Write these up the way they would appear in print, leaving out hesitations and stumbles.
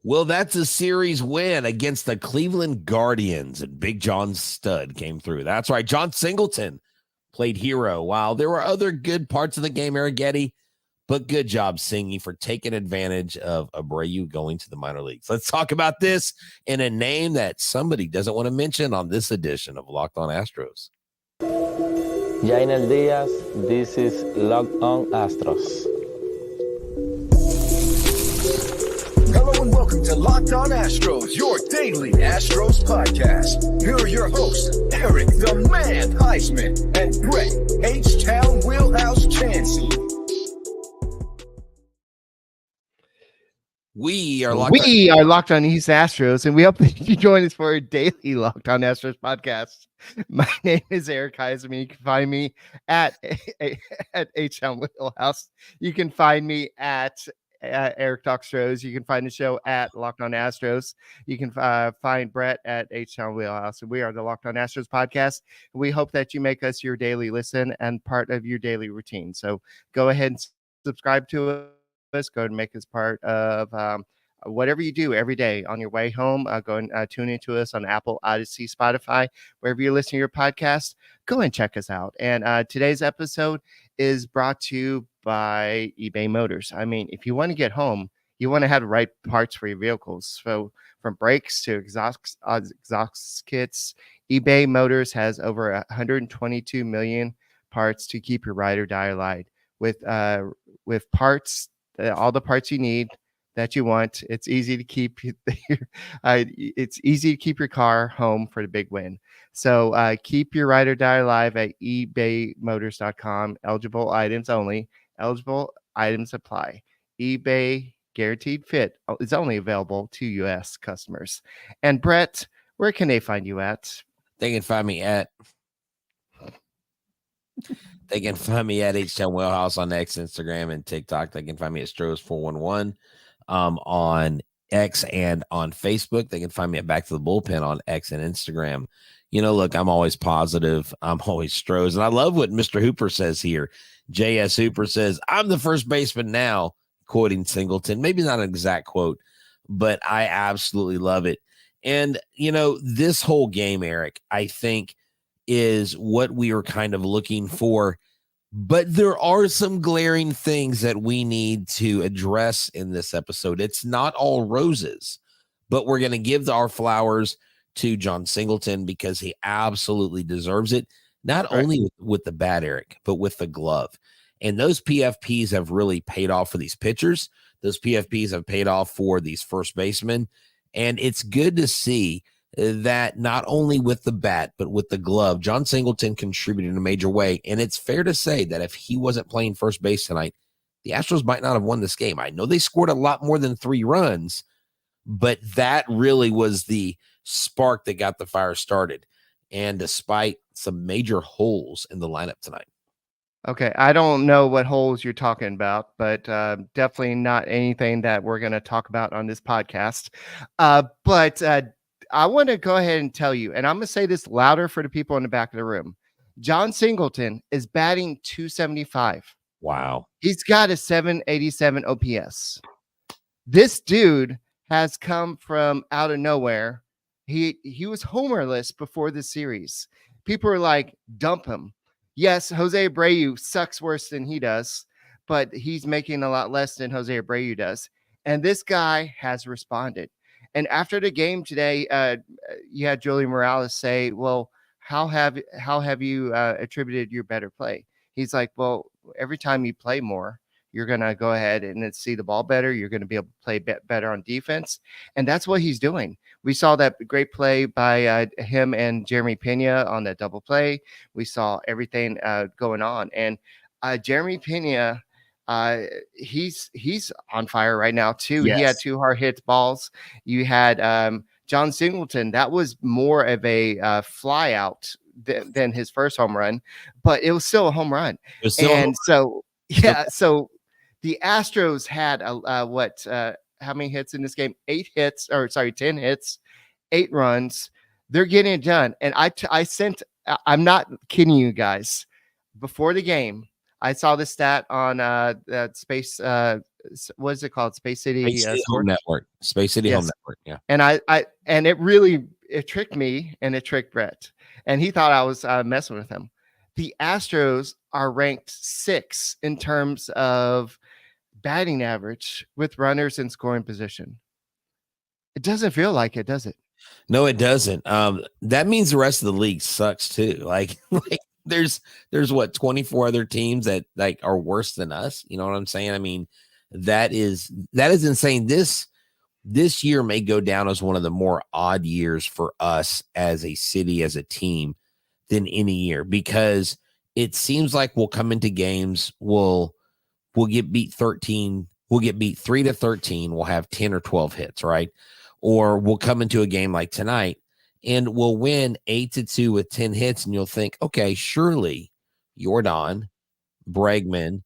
Well, that's a series win against the Cleveland Guardians, and Big John Stud came through. That's right. Jon Singleton played hero. While there were other good parts of the game, Arrighetti, but good job, Singy, for taking advantage of Abreu going to the minor leagues. Let's talk about this in a name that somebody doesn't want to mention on this edition of Locked On Astros. Jainel Diaz, this is Locked On Astros. Hello and welcome to Locked On Astros, your daily Astros podcast. Here are your hosts, Eric the Man Huysman and Brett H-Town Wheelhouse Chancey. We are Locked On East Astros, and we hope that you join us for a daily Locked On Astros podcast. My name is Eric Huysman. You can find me at H-Town Wheelhouse. You can find me at Eric Talkstros. You can find the show at Locked On Astros. You can find Brett at H-Town Wheelhouse. And we are the Locked On Astros podcast. We hope that you make us your daily listen and part of your daily routine. So go ahead and subscribe to us. Go and make us part of whatever you do every day on your way home. Go and tune into us on Apple, Odyssey, Spotify, wherever you listen to your podcast. Go and check us out. And today's episode is brought to you by eBay Motors. I mean, if you want to get home, you want to have the right parts for your vehicles. So from brakes to exhaust kits, eBay Motors has over 122 million parts to keep your ride or die alive. With parts, all the parts you need that you want. It's easy to keep it's easy to keep your car home for the big win. So keep your ride or die alive at ebaymotors.com. Eligible items only. Eligible items apply. eBay guaranteed fit is only available to U.S. customers. And Brett, where can they find you at? They can find me at H-Town Wheelhouse on X, Instagram, and TikTok. They can find me at Stros411 on X and on Facebook. They can find me at Back to the Bullpen on X and Instagram. You know, look, I'm always positive. I'm always Stros. And I love what Mr. Hooper says here. J.S. Hooper says, I'm the first baseman now, quoting Singleton. Maybe not an exact quote, but I absolutely love it. And, you know, this whole game, Eric, I think is what we are kind of looking for. But there are some glaring things that we need to address in this episode. It's not all roses, but we're going to give our flowers to Jon Singleton because he absolutely deserves it. Not only with the bat, Eric, but with the glove. And those PFPs have really paid off for these pitchers. Those PFPs have paid off for these first basemen. And it's good to see that not only with the bat, but with the glove, Jon Singleton contributed in a major way. And it's fair to say that if he wasn't playing first base tonight, the Astros might not have won this game. I know they scored a lot more than 3 runs, but that really was the spark that got the fire started. And despite some major holes in the lineup tonight. Okay, I don't know what holes you're talking about, but definitely not anything that we're going to talk about on this podcast. But I want to go ahead and tell you, and I'm going to say this louder for the people in the back of the room. Jon Singleton is batting .275. Wow. He's got a .787 OPS. This dude has come from out of nowhere. He was homerless before the series. People are like, dump him. Yes, Jose Abreu sucks worse than he does, but he's making a lot less than Jose Abreu does. And this guy has responded. And after the game today, you had Julian Morales say, well, how have you attributed your better play? He's like, well, every time you play more, you're going to go ahead and see the ball better. You're going to be able to play better on defense. And that's what he's doing. We saw that great play by him and Jeremy Pena on that double play. We saw everything going on. And Jeremy Pena, he's on fire right now too. Yes. He had 2 hard hit balls. You had Jon Singleton. That was more of a fly out than his first home run, but it was still a home run. So the Astros had how many hits in this game? 10 hits, 8 runs. They're getting it done. And I'm not kidding you guys. Before the game, I saw the stat on Space what is it called? Space City, Space City Home Sports Network. Space City Home Yes. Network. Yeah. And it tricked me and it tricked Brett, and he thought I was messing with him. The Astros are ranked 6 in terms of batting average with runners in scoring position. It doesn't feel like it, does it? No, it doesn't. That means the rest of the league sucks too. Like there's what 24 other teams that like are worse than us. You know what I'm saying? I mean, that is insane. This year may go down as one of the more odd years for us as a city, as a team, than any year, because it seems like we'll come into games, we'll get beat 13, we'll get beat 3-13, we'll have 10 or 12 hits, right? Or we'll come into a game like tonight and we'll win 8-2 with 10 hits, and you'll think, okay, surely Jordan, Bregman,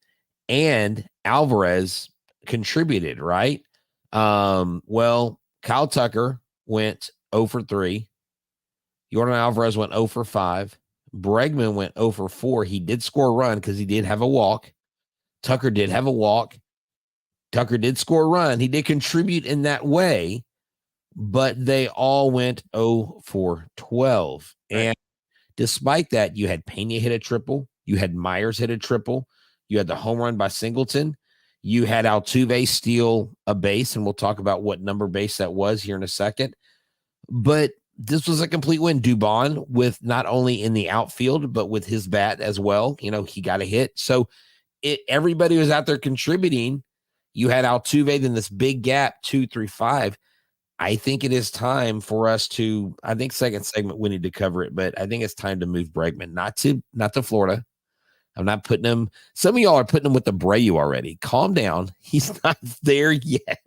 and Alvarez contributed, right? Well, Kyle Tucker went 0 for 3. Jordan Alvarez went 0 for 5. Bregman went 0 for 4. He did score a run because he did have a walk. Tucker did have a walk. Tucker did score a run. He did contribute in that way, but they all went 0 for 12. Right. And despite that, you had Pena hit a triple. You had Myers hit a triple. You had the home run by Singleton. You had Altuve steal a base, and we'll talk about what number base that was here in a second. But this was a complete win. Dubon, with not only in the outfield, but with his bat as well. You know, he got a hit. So everybody was out there contributing. You had Altuve, then this big gap, 2, 3, 5. I think it is time for us to, I think second segment we need to cover it, but I think it's time to move Bregman, not to Florida. I'm not putting him. Some of y'all are putting him with the Abreu already. Calm down. He's not there yet.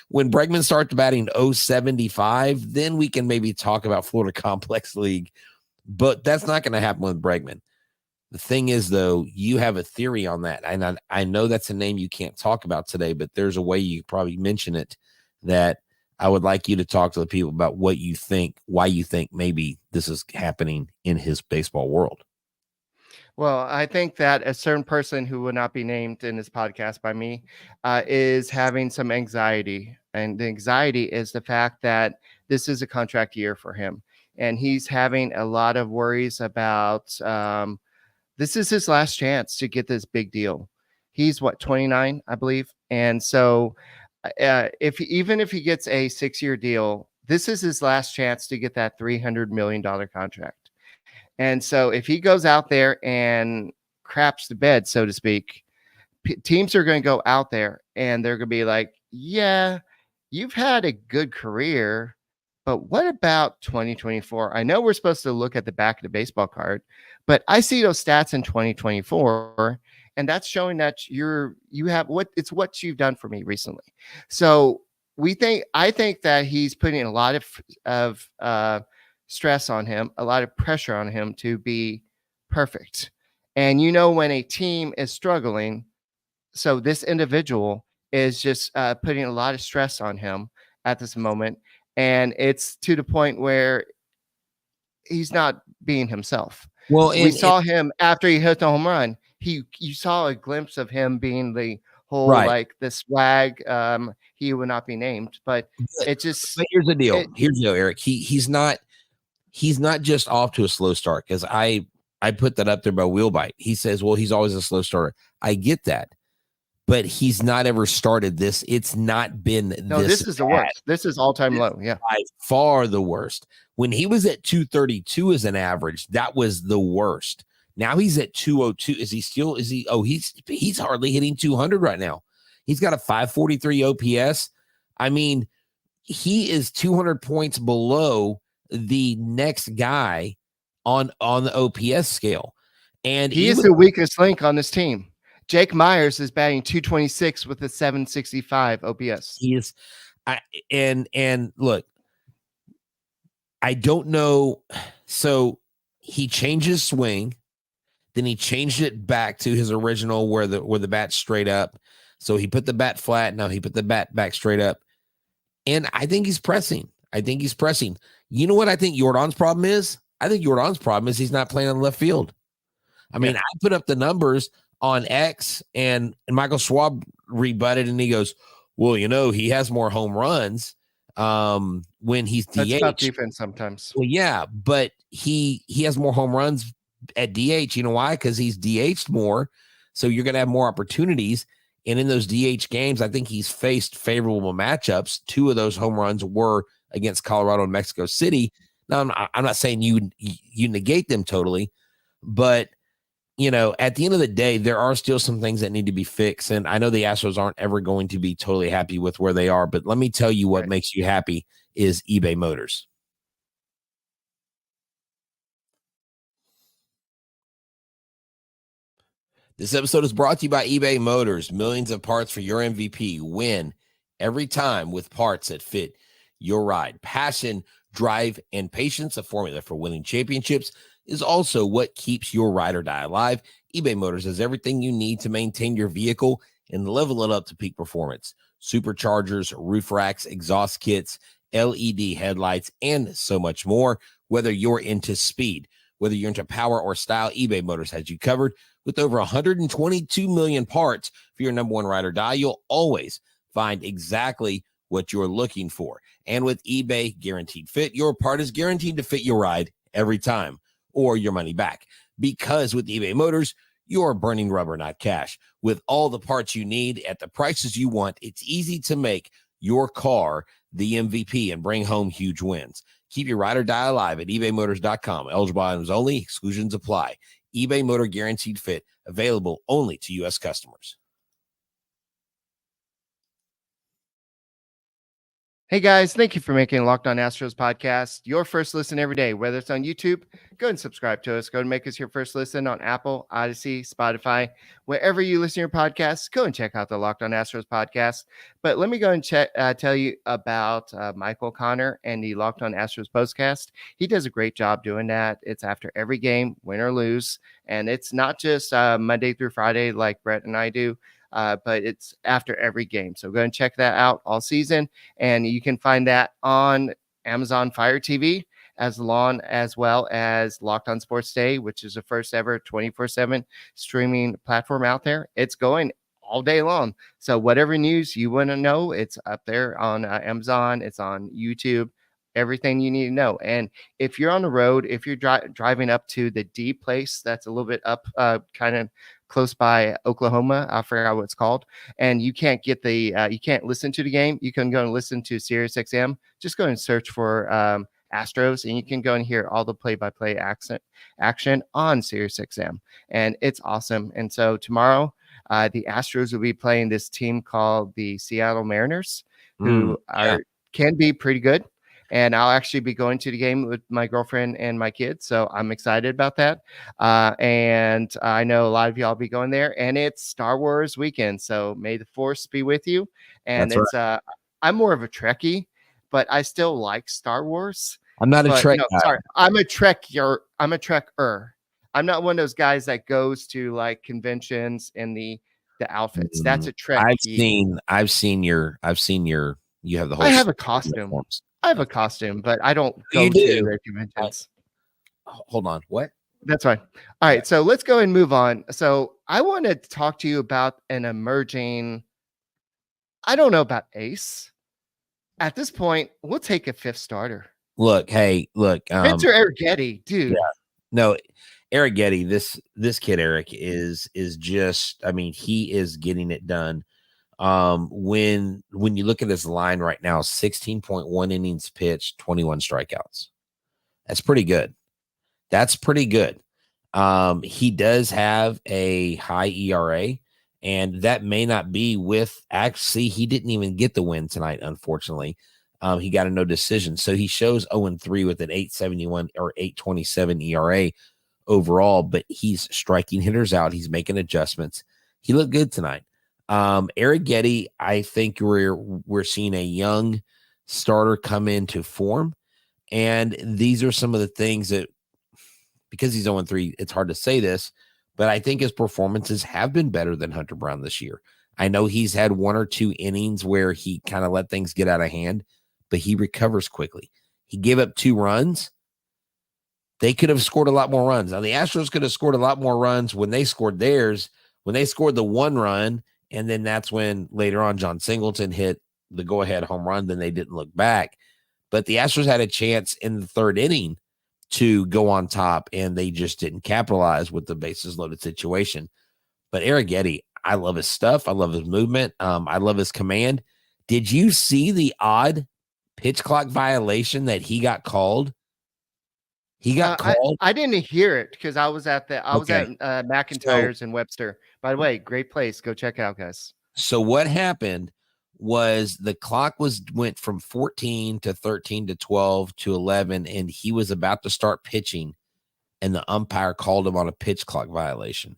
When Bregman starts batting 0.75, then we can maybe talk about Florida Complex League. But that's not going to happen with Bregman. The thing is, though, you have a theory on that. And I know that's a name you can't talk about today, but there's a way you probably mention it that I would like you to talk to the people about what you think, why you think maybe this is happening in his baseball world. Well, I think that a certain person who will not be named in this podcast by me is having some anxiety. And the anxiety is the fact that this is a contract year for him. And he's having a lot of worries about this is his last chance to get this big deal. He's 29, I believe. And so if he gets a 6-year deal, this is his last chance to get that $300 million contract. And so if he goes out there and craps the bed, so to speak, teams are going to go out there and they're going to be like, yeah, you've had a good career, but what about 2024? I know we're supposed to look at the back of the baseball card, but I see those stats in 2024, and that's showing that you have what you've done for me recently. So I think that he's putting a lot of stress on him, a lot of pressure on him to be perfect. And when a team is struggling, so this individual is just putting a lot of stress on him at this moment. And it's to the point where he's not being himself. Well, we saw him after he hit the home run. You saw a glimpse of him being the whole, right, like the swag. He would not be named, but it just. But here's the deal. Here's the deal, Eric. He's not just off to a slow start, because I put that up there by Wheelbite. He says, well, he's always a slow starter. I get that, but he's not ever started this. It's not been this is the worst. This is all-time low. Yeah. By far the worst. When he was at 232 as an average, that was the worst. Now he's at 202. He's hardly hitting 200 right now. He's got a 543 OPS. I mean, he is 200 points below the next guy on the OPS scale. And he is the weakest link on this team. Jake Myers is batting 226 with a 765 OPS. He is. And look, I don't know. So he changed his swing. Then he changed it back to his original where the bat's straight up. So he put the bat flat. Now he put the bat back straight up. And I think he's pressing. You know what I think Jordan's problem is? I think Jordan's problem is he's not playing on left field. I mean, I put up the numbers on X, and Michael Schwab rebutted, and he goes, well, he has more home runs when he's DH. That's tough defense sometimes. Well, yeah, but he has more home runs at DH. You know why? Because he's DH'd more, so you're going to have more opportunities. And in those DH games, I think he's faced favorable matchups. 2 of those home runs were against Colorado and Mexico City. Now, I'm not saying you negate them totally, but at the end of the day, there are still some things that need to be fixed. And I know the Astros aren't ever going to be totally happy with where they are, but let me tell you what makes you happy is eBay Motors. This episode is brought to you by eBay Motors. Millions of parts for your MVP. Win every time with parts that fit your ride. Passion, drive, and patience, a formula for winning championships, is also what keeps your ride or die alive. eBay Motors has everything you need to maintain your vehicle and level it up to peak performance. Superchargers, roof racks, exhaust kits, LED headlights, and so much more. Whether you're into speed, whether you're into power or style, eBay Motors has you covered. With over 122 million parts for your number one ride or die, you'll always find exactly what you're looking for. And with eBay Guaranteed Fit, your part is guaranteed to fit your ride every time or your money back. Because with eBay Motors, you're burning rubber, not cash. With all the parts you need at the prices you want, it's easy to make your car the MVP and bring home huge wins. Keep your ride or die alive at ebaymotors.com. Eligible items only. Exclusions apply. eBay Motor Guaranteed Fit, available only to U.S. customers. Hey guys, thank you for making Locked On Astros podcast your first listen every day. Whether it's on YouTube, go and subscribe to us. Go and make us your first listen on Apple, Odyssey, Spotify, wherever you listen to your podcasts. Go and check out the Locked On Astros podcast. But let me go and tell you about Michael Connor and the Locked On Astros podcast. He does a great job doing that. It's after every game, win or lose, and it's not just Monday through Friday like Brett and I do. But it's after every game. So go and check that out all season. And you can find that on Amazon Fire TV as well as Locked On Sports Day, which is the first ever 24/7 streaming platform out there. It's going all day long. So whatever news you want to know, it's up there on Amazon. It's on YouTube. Everything you need to know. And if you're on the road, if you're driving up to the D place, that's a little bit up, kind of close by Oklahoma, I forgot what it's called, and you can't get you can't listen to the game, you can go and listen to Sirius XM. Just go and search for Astros, and you can go and hear all the play-by-play action on Sirius XM, and it's awesome. And so tomorrow, the Astros will be playing this team called the Seattle Mariners, who can be pretty good. And I'll actually be going to the game with my girlfriend and my kids. So I'm excited about that. And I know a lot of y'all will be going there. And it's Star Wars weekend. So may the Force be with you. And That's it's right. I'm more of a Trekkie, but I still like Star Wars. I'm not a Trek guy. Sorry, I'm a Trekker. I'm not one of those guys that goes to like conventions in the outfits. That's a Trek. I've seen your you have the whole. I have a costume. Uniforms. I have a costume, but I don't go to their conventions. Hold on. What? That's fine. All right. So let's go and move on. So I want to talk to you about an emerging, I don't know about ace. At this point, we'll take a fifth starter. Look. Sencer Arrighetti, dude. Yeah. No, Arrighetti, this kid, Eric, is just, I mean, he is getting it done. When you look at his line right now, 16.1 innings pitched, 21 strikeouts. That's pretty good. He does have a high ERA, and that may not be actually, he didn't even get the win tonight, unfortunately. He got a no decision. So he shows 0-3 with an 8.71 or 8.27 ERA overall, but he's striking hitters out. He's making adjustments. He looked good tonight. Arrighetti, I think we're seeing a young starter come into form, and these are some of the things that, because he's 0-3, it's hard to say this, but I think his performances have been better than Hunter Brown this year. I know he's had 1 or 2 innings where he kind of let things get out of hand, but he recovers quickly. He gave up 2 runs. They could have scored a lot more runs. Now, the Astros could have scored a lot more runs when they scored theirs. When they scored the 1 run, And then that's when later on Jon Singleton hit the go-ahead home run. Then they didn't look back. But the Astros had a chance in the third inning to go on top, and they just didn't capitalize with the bases loaded situation. But Arrighetti, I love his stuff. I love his movement. I love his command. Did you see the odd pitch clock violation that he got called? He got called. I didn't hear it because I was at McIntyre's in Webster. By the way, great place. Go check it out, guys. So what happened was the clock went from 14 to 13 to 12 to 11, and he was about to start pitching, and the umpire called him on a pitch clock violation.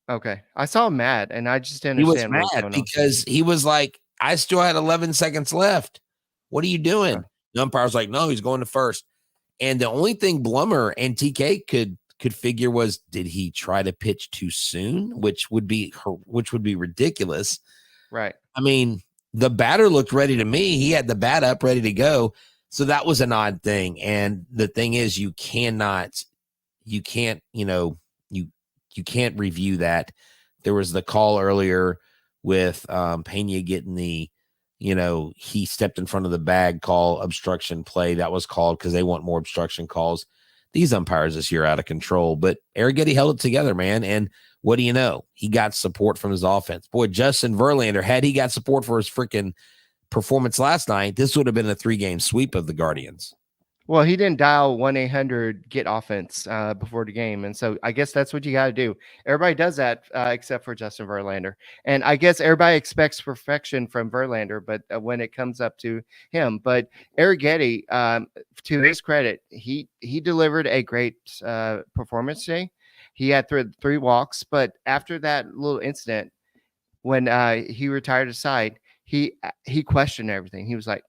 Okay. I saw him mad, and I just didn't understand. He was mad because he was like, I still had 11 seconds left. What are you doing? Okay. The umpire's like, no, he's going to first. And the only thing Blummer and TK could figure was, did he try to pitch too soon, which would be ridiculous. Right. I mean, the batter looked ready to me. He had the bat up ready to go. So that was an odd thing. And the thing is, you can't review that. There was the call earlier with Pena getting the, he stepped in front of the bag call, obstruction play. That was called because they want more obstruction calls. These umpires this year are out of control, but Arrighetti held it together, man. And what do you know? He got support from his offense. Boy, Justin Verlander, had he got support for his freaking performance last night, this would have been a 3-game sweep of the Guardians. Well, he didn't dial 1-800-GET-OFFENSE before the game. And so I guess that's what you got to do. Everybody does that except for Justin Verlander. And I guess everybody expects perfection from Verlander, but when it comes up to him. But Arrighetti, to his credit, he delivered a great performance today. He had three walks, but after that little incident, when he retired aside, he questioned everything. He was like,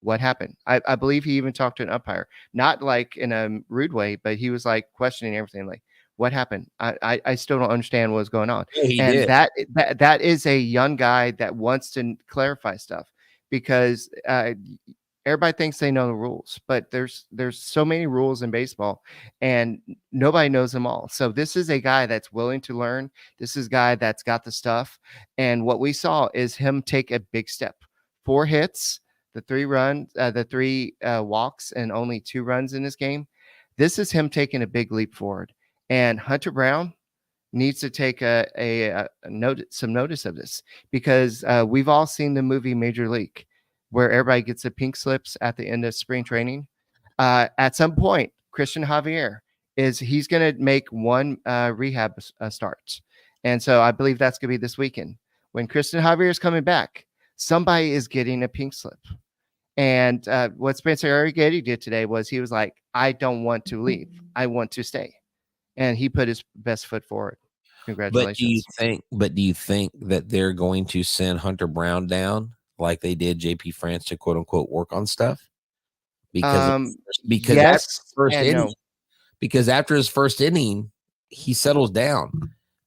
what happened? I believe he even talked to an umpire, not like in a rude way, but he was like questioning everything. Like, what happened? I still don't understand what's going on. Yeah, and that is a young guy that wants to clarify stuff, because everybody thinks they know the rules, but there's so many rules in baseball and nobody knows them all. So this is a guy that's willing to learn. This is a guy that's got the stuff. And what we saw is him take a big step. 4 hits, the 3 walks, and only 2 runs in this game. This is him taking a big leap forward. And Hunter Brown needs to take some notice of this, because we've all seen the movie Major League, where everybody gets the pink slips at the end of spring training. At some point, Christian Javier he's going to make 1 rehab start. And so I believe that's going to be this weekend. When Christian Javier is coming back, somebody is getting a pink slip. And what Sencer Arrighetti did today was he was like, I don't want to leave. I want to stay. And he put his best foot forward. Congratulations. But do you think that they're going to send Hunter Brown down like they did JP France to quote unquote work on stuff? Because yes, because after his first inning, he settles down.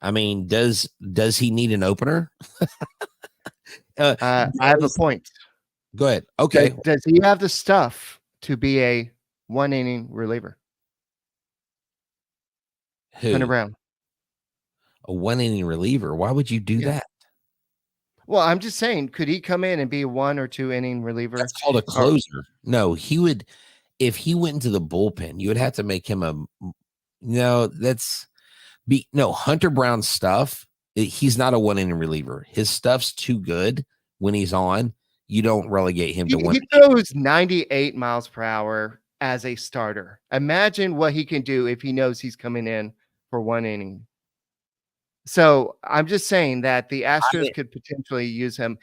I mean, does he need an opener? I have a point. Go ahead. Okay. Does he have the stuff to be a 1-inning reliever? Who? Hunter Brown. A 1-inning reliever? Why would you do that? Well, I'm just saying, could he come in and be a 1 or 2 inning reliever? That's called a closer. No, he would. If he went into the bullpen, you would have to make him Hunter Brown's stuff. He's not a 1-inning reliever. His stuff's too good when he's on. You don't relegate him to 1. He throws 98 miles per hour as a starter. Imagine what he can do if he knows he's coming in for 1 inning. So I'm just saying that the Astros could potentially use him.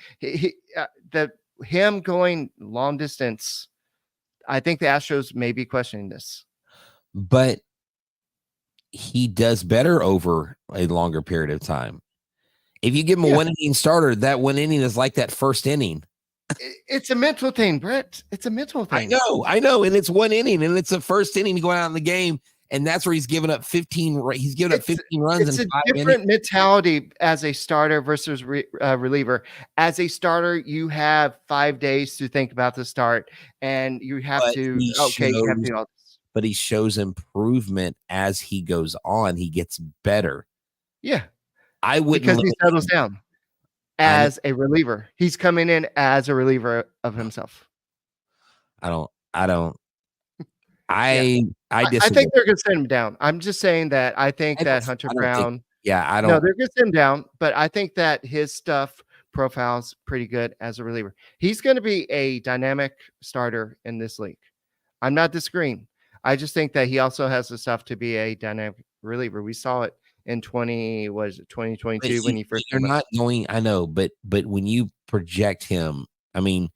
Him going long distance, I think the Astros may be questioning this. But he does better over a longer period of time. If you give him a 1-inning starter, that 1 inning is like that first inning. It's a mental thing, Brett. It's a mental thing. I know. And it's 1 inning, and it's the first inning going out in the game. And that's where he's given up 15. He's given up 15 runs. It's a different mentality as a starter versus reliever. As a starter, you have 5 days to think about the start, and you have to. You have to do all this. But he shows improvement as he goes on. He gets better. Yeah, I wouldn't, because he settles down. as a reliever. He's coming in as a reliever of himself. I I disagree. think they're going to send him down. I'm just saying that I think that Hunter Brown. I No, don't. they're going to send him down, but I think that his stuff profiles pretty good as a reliever. He's going to be a dynamic starter in this league. I'm not disagreeing. I just think that he also has the stuff to be a dynamic reliever. We saw it in 2022 when he first You're came up. not going. I know, but when you project him, I mean,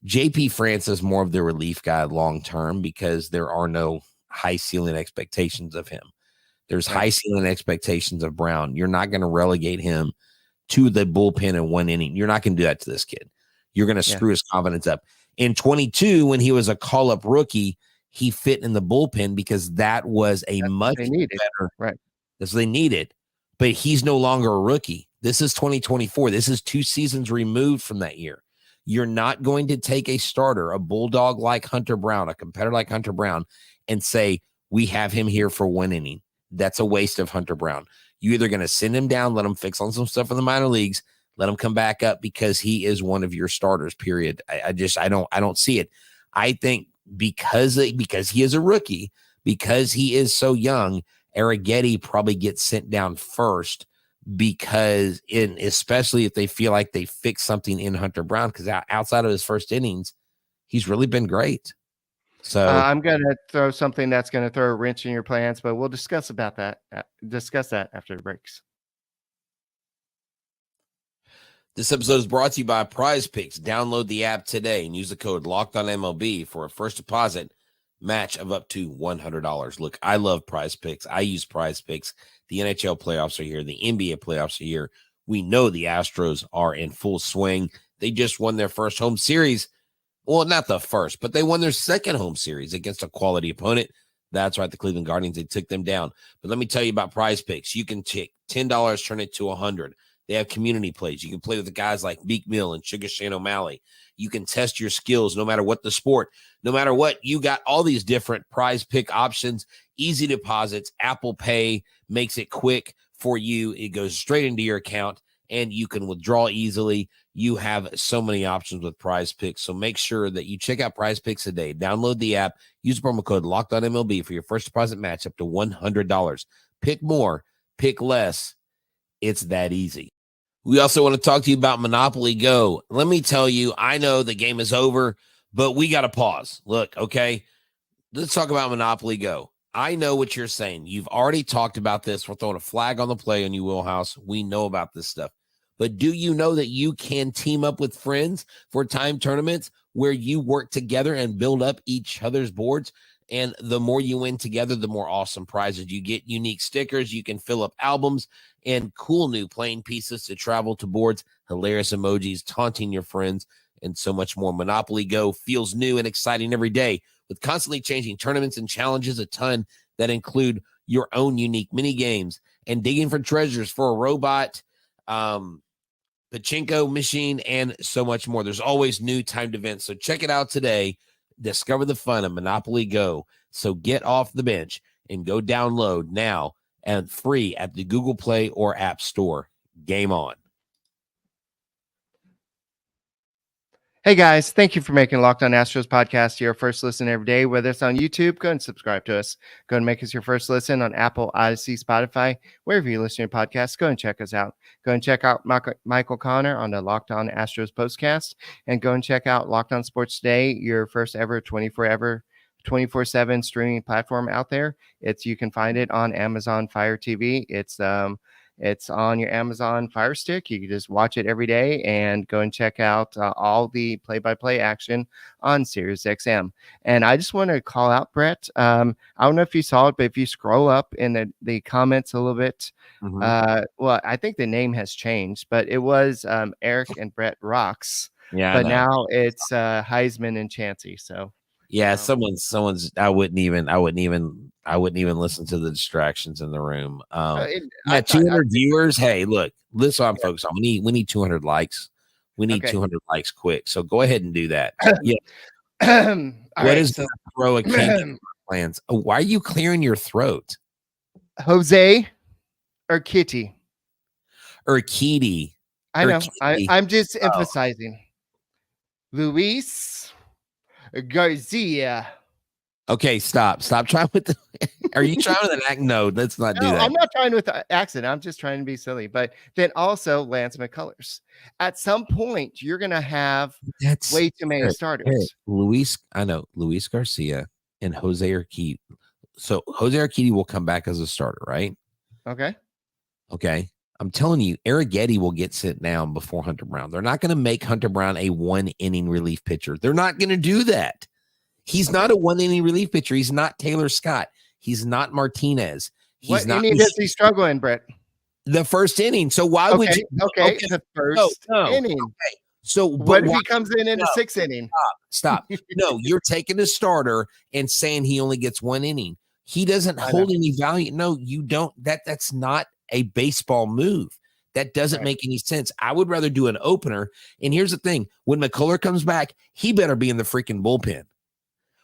JP France is more of the relief guy long term because there are no high ceiling expectations of him. There's high ceiling expectations of Brown. You're not going to relegate him to the bullpen in one inning. You're not going to do that to this kid. You're going to screw his confidence up. In 22, when he was a call-up rookie, he fit in the bullpen because that was a much better. Right. That's what they needed. But he's no longer a rookie. This is 2024. This is 2 seasons removed from that year. You're not going to take a starter, a bulldog like Hunter Brown, a competitor like Hunter Brown, and say, we have him here for 1 inning. That's a waste of Hunter Brown. You're either going to send him down, let him fix on some stuff in the minor leagues, let him come back up because he is one of your starters, period. I don't see it. I think because he is a rookie, because he is so young, Arrighetti probably gets sent down first because especially if they feel like they fixed something in Hunter Brown, because outside of his first innings, he's really been great. So I'm going to throw something that's going to throw a wrench in your plans, but we'll discuss that after the breaks. This episode is brought to you by Prize Picks. Download the app today and use the code LOCKEDONMLB for a first deposit match of up to $100. Look, I love Prize Picks. I use Prize Picks. The NHL playoffs are here. The NBA playoffs are here. We know the Astros are in full swing. They just won their first home series. Well, not the first, but they won their second home series against a quality opponent. That's right, the Cleveland Guardians. They took them down. But let me tell you about Prize Picks. You can take $10, turn it to $100. They have community plays. You can play with the guys like Meek Mill and Sugar Shane O'Malley. You can test your skills no matter what the sport. No matter what, you got all these different Prize Pick options. Easy deposits. Apple Pay makes it quick for you. It goes straight into your account, and you can withdraw easily. You have so many options with Prize Picks, so make sure that you check out Prize Picks today. Download the app. Use the promo code LOCKEDONMLB for your first deposit match up to $100. Pick more. Pick less. It's that easy. We also want to talk to you about Monopoly Go. Let me tell you, I know the game is over, but we got to pause. Look, okay, let's talk about Monopoly Go. I know what you're saying. You've already talked about this. We're throwing a flag on the play on you, Wheelhouse. We know about this stuff. But do you know that you can team up with friends for time tournaments where you work together and build up each other's boards? And the more you win together, the more awesome prizes you get. Unique stickers. You can fill up albums and cool new playing pieces to travel to boards, hilarious emojis, taunting your friends, and so much more. Monopoly Go feels new and exciting every day with constantly changing tournaments and challenges, a ton that include your own unique mini games and digging for treasures for a robot, pachinko machine, and so much more. There's always new timed events. So check it out today. Discover the fun of Monopoly Go. So get off the bench and go download now and free at the Google Play or App Store. Game on. Hey guys, thank you for making Locked On Astros podcast your first listen every day. Whether it's on YouTube, go and subscribe to us. Go and make us your first listen on Apple, Odyssey, Spotify, wherever you listen to podcasts. Go and check us out. Go and check out Michael Connor on the Locked On Astros postcast, and go and check out Locked On Sports Today, your first ever 24/7 streaming platform out there. You can find it on Amazon Fire TV. It's on your Amazon Fire Stick. You can just watch it every day and go and check out all the play-by-play action on Sirius XM. And I just want to call out, Brett. I don't know if you saw it, but if you scroll up in the comments a little bit, well, I think the name has changed, but it was Eric and Brett Rocks. Yeah, but now it's Huysman and Chancey. So yeah, someone's. I wouldn't even listen to the distractions in the room. 200 viewers. Hey, look, listen, I'm focused on. We need 200 likes. We need 200 likes quick. So go ahead and do that. Yeah. What is the throw a king plans? Why are you clearing your throat? Jose or Kitty? Urquidy. I know. Urquidy. I'm just emphasizing. Luis Garcia. Okay, stop trying with the. Are you trying with an act? No, let's not do No, that. I'm not trying with the accent. I'm just trying to be silly. But then also Lance McCullers. At some point, you're going to have That's way too many Eric, starters. Luis Garcia and Jose Urquidy. So Jose Urquidy will come back as a starter, right? Okay. Okay. I'm telling you, Arrighetti will get sent down before Hunter Brown. They're not going to make Hunter Brown a 1-inning relief pitcher. They're not going to do that. He's not a 1-inning relief pitcher. He's not Taylor Scott. He's not Martinez. He's What inning does he struggle in, Brett? The first inning. So why would you? Okay, the first inning. Okay. So what if he comes in the 6th inning? Stop. No, you're taking a starter and saying he only gets 1 inning. He doesn't hold any value. No, you don't. That's not a baseball move. That doesn't make any sense. I would rather do an opener. And here's the thing. When McCuller comes back, he better be in the freaking bullpen.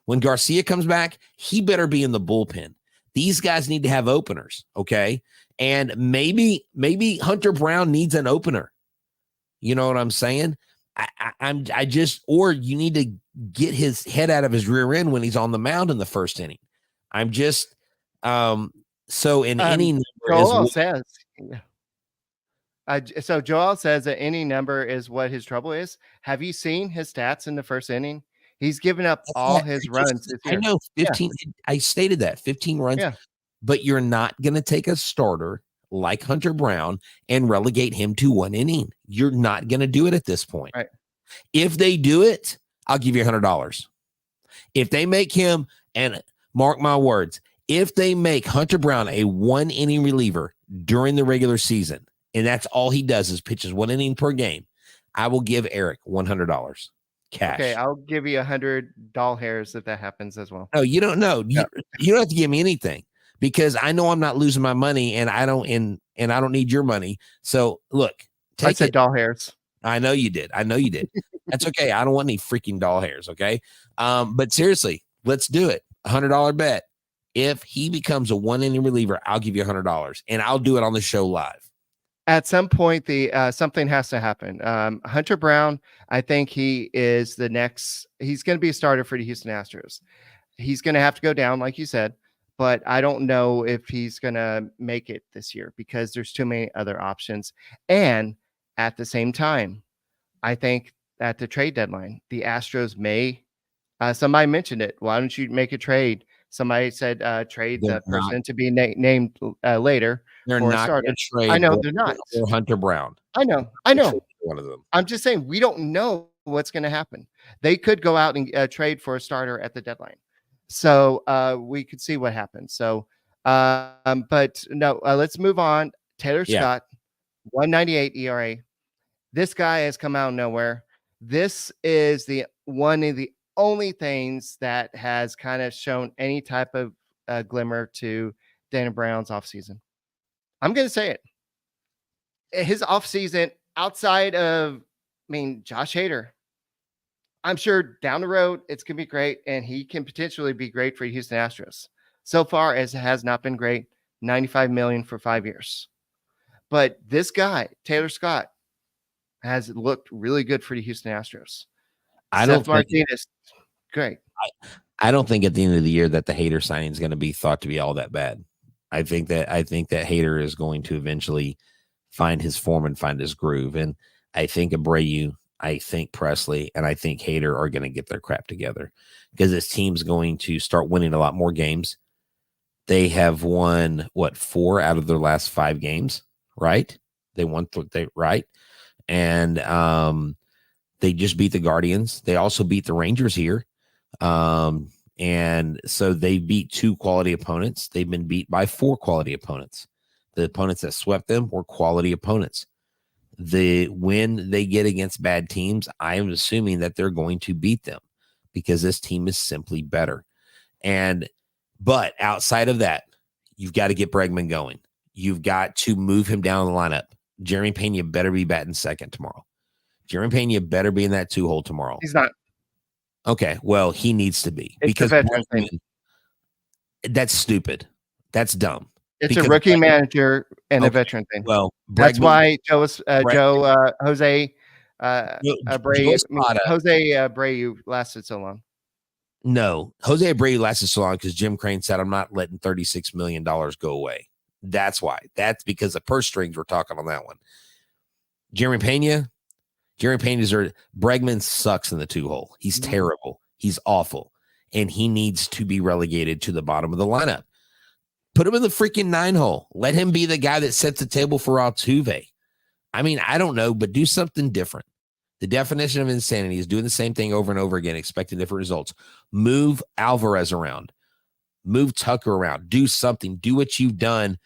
When Garcia comes back, he better be in the bullpen. These guys need to have openers, okay? And maybe Hunter Brown needs an opener. You know what I'm saying? Or you need to get his head out of his rear end when he's on the mound in the first inning. I'm just so in any number Joel says. So Joel says that any number is what his trouble is. Have you seen his stats in the first inning? He's given up all his runs this year. I know 15. Yeah. I stated that 15 runs, but you're not going to take a starter like Hunter Brown and relegate him to 1 inning. You're not going to do it at this point. Right. If they do it, I'll give you $100. If they make him, and mark my words, if they make Hunter Brown a 1-inning reliever during the regular season, and that's all he does is pitches 1 inning per game, I will give Eric $100 cash. Okay, I'll give you 100 doll hairs if that happens as well. No, you don't know. You don't have to give me anything because I know I'm not losing my money, and I don't need your money. So look, I said doll hairs. I know you did. That's okay. I don't want any freaking doll hairs. Okay. But seriously, let's do it. $100 bet. If he becomes a 1-inning reliever, I'll give you $100 and I'll do it on the show live. At some point, something has to happen. Hunter Brown, I think he is the next. He's going to be a starter for the Houston Astros. He's going to have to go down, like you said, but I don't know if he's going to make it this year because there's too many other options. And at the same time, I think at the trade deadline, the Astros may. Somebody mentioned it. Why don't you make a trade? Somebody said trade the person to be named later. They're not going to trade. I know they're not. Or Hunter Brown. I know. One of them. I'm just saying we don't know what's going to happen. They could go out and trade for a starter at the deadline. So we could see what happens. So, but no, let's move on. Taylor Scott, 1.98 ERA. This guy has come out of nowhere. This is one of the only things that has kind of shown any type of glimmer to Dana Brown's offseason. I'm going to say it. His offseason outside of, Josh Hader, I'm sure down the road it's going to be great, and he can potentially be great for Houston Astros. So far, as it has not been great, $95 million for 5 years. But this guy, Taylor Scott, has looked really good for the Houston Astros. Martinez, great. I don't think at the end of the year that the Hader signing is going to be thought to be all that bad. I think that Hader is going to eventually find his form and find his groove. And I think Abreu, I think Presley, and I think Hader are going to get their crap together because this team's going to start winning a lot more games. They have won 4 out of their last 5 games, right? They won right. And they just beat the Guardians. They also beat the Rangers here. And so they beat 2 quality opponents. They've been beat by 4 quality opponents. The opponents that swept them were quality opponents. When they get against bad teams, I am assuming that they're going to beat them because this team is simply better. But outside of that, you've got to get Bregman going. You've got to move him down the lineup. Jeremy Pena better be batting second tomorrow. Jeremy Pena better be in that 2-hole tomorrow. He's not. Okay, well, he needs to be because Bregman, that's stupid. That's dumb. It's because a rookie manager and a Okay. veteran thing. well, That's Bregman, why Jose Joe Abreu, Espada. Jose Abreu lasted so long. No, Jose Abreu lasted so long because Jim Crane said, I'm not letting $36 million go away. That's why. That's because the purse strings were talking on that one. Jeremy Pena Bregman sucks in the 2-hole. He's terrible. He's awful. And he needs to be relegated to the bottom of the lineup. Put him in the freaking 9-hole. Let him be the guy that sets the table for Altuve. I mean, I don't know, but do something different. The definition of insanity is doing the same thing over and over again, expecting different results. Move Alvarez around. Move Tucker around. Do something. Do what you've done.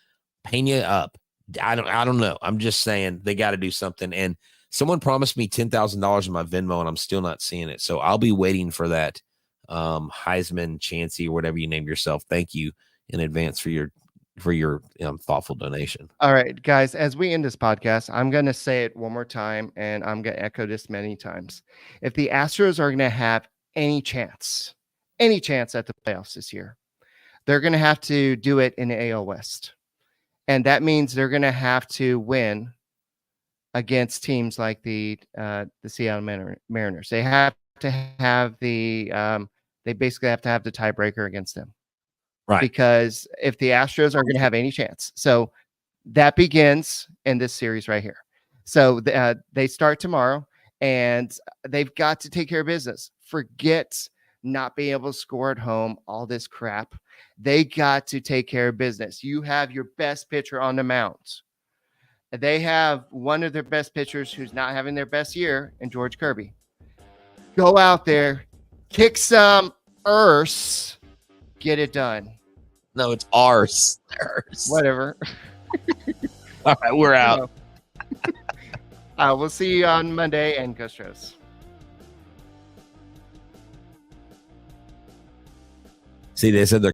Pena up. I don't know. I'm just saying they got to do something. And someone promised me $10,000 in my Venmo, and I'm still not seeing it. So I'll be waiting for that. Huysman, Chancey, or whatever you name yourself. Thank you in advance for your thoughtful donation. All right, guys, as we end this podcast, I'm going to say it one more time, and I'm going to echo this many times. If the Astros are going to have any chance at the playoffs this year, they're going to have to do it in the AL West. And that means they're going to have to win against teams like the Seattle Mariners. They have to have they basically have to have the tiebreaker against them. Right. Because if the Astros are going to have any chance. So that begins in this series right here. So they start tomorrow, and they've got to take care of business. Forget not being able to score at home, all this crap. They got to take care of business. You have your best pitcher on the mound. They have one of their best pitchers who's not having their best year in George Kirby. Go out there, kick some earth, get it done. No, it's ours. Whatever. All right, we're out. We'll see you on Monday, and go Astros. See, they said they're